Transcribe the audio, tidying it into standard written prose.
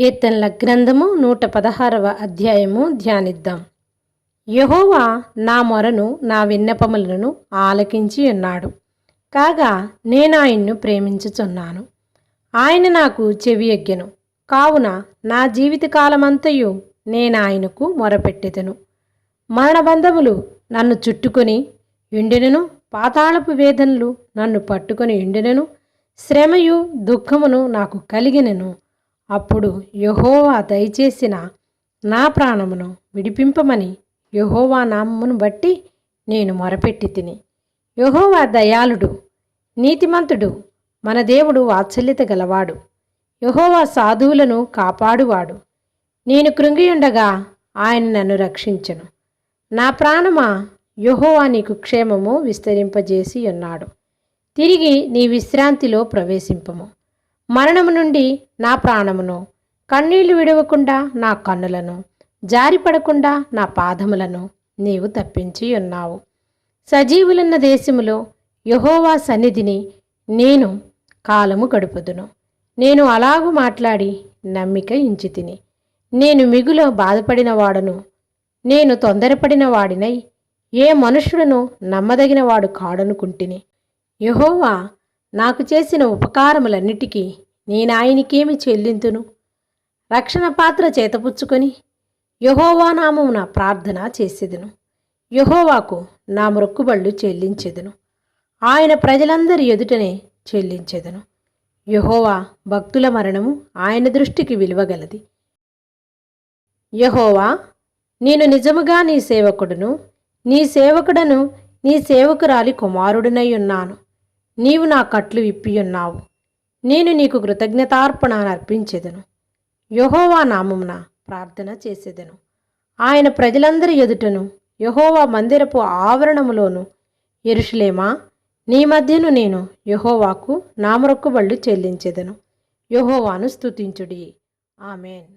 కీర్తనల గ్రంథము 116వ అధ్యాయము ధ్యానిద్దాం. యెహోవా నా మొరను నా విన్నపములను ఆలకించి ఉన్నాడు. కాగా నేనాయన్ను ప్రేమించుచున్నాను. ఆయన నాకు చెవియొగ్గెను. కావున నా జీవితకాలమంతయు నేనాయనకు మొరపెట్టెదను. మరణబంధములు నన్ను చుట్టుకొని యుండెనను, పాతాళపు వేదనలు నన్ను పట్టుకొని యుండెనను, శ్రమయు దుఃఖమును నాకు కలిగినను. అప్పుడు యెహోవా దయచేసిన నా ప్రాణమును విడిపింపమని యెహోవా నామమును బట్టి నేను మొరపెట్టి తిని. యెహోవా దయాళుడు, నీతిమంతుడు, మన దేవుడు వాత్సల్యత గలవాడు. యెహోవా సాధువులను కాపాడువాడు. నేను కృంగియుండగా ఆయన నన్ను రక్షించెను. నా ప్రాణమా, యెహోవా నీకు క్షేమము విస్తరింపజేసి ఉన్నాడు. తిరిగి నీ విశ్రాంతిలో ప్రవేశింపము. మరణము నుండి నా ప్రాణమును, కన్నీళ్లు విడవకుండా నా కన్నులను, జారిపడకుండా నా పాదములను నీవు తప్పించి ఉన్నావు. సజీవులున్న దేశములో యెహోవా సన్నిధిని నేను కాలము గడుపుదును. నేను అలాగు మాట్లాడి నమ్మిక ఇంచితిని. నేను మిగుల బాధపడిన వాడను. నేను తొందరపడిన వాడినై ఏ మనుషుడును నమ్మదగిన వాడు కాడనుకుంటిని. యెహోవా నాకు చేసిన ఉపకారములన్నిటికీ నేనాయనికేమి చెల్లింతును? రక్షణ పాత్ర చేతపుచ్చుకొని యెహోవా నామమున ప్రార్థన చేసేదను. యెహోవాకు నా మొక్కుబళ్ళు చెల్లించెదను. ఆయన ప్రజలందరి ఎదుటనే చెల్లించెదను. యెహోవా భక్తుల మరణము ఆయన దృష్టికి విలువగలది. యెహోవా, నేను నిజముగా నీ సేవకుడును, నీ సేవకుడను, నీ సేవకురాలి కుమారుడినై ఉన్నాను. నీవు నా కట్లు విప్పియున్నావు. నేను నీకు కృతజ్ఞతార్పణ అర్పించెదను. యెహోవా నామమున ప్రార్థన చేసేదను. ఆయన ప్రజలందరి ఎదుటను, యెహోవా మందిరపు ఆవరణములోను, యెరూషలేమా, నీ మధ్యను నేను యెహోవాకు నా మొక్కుబళ్ళు చెల్లించెదను. యెహోవాను స్తుతించుడి. ఆమేన్.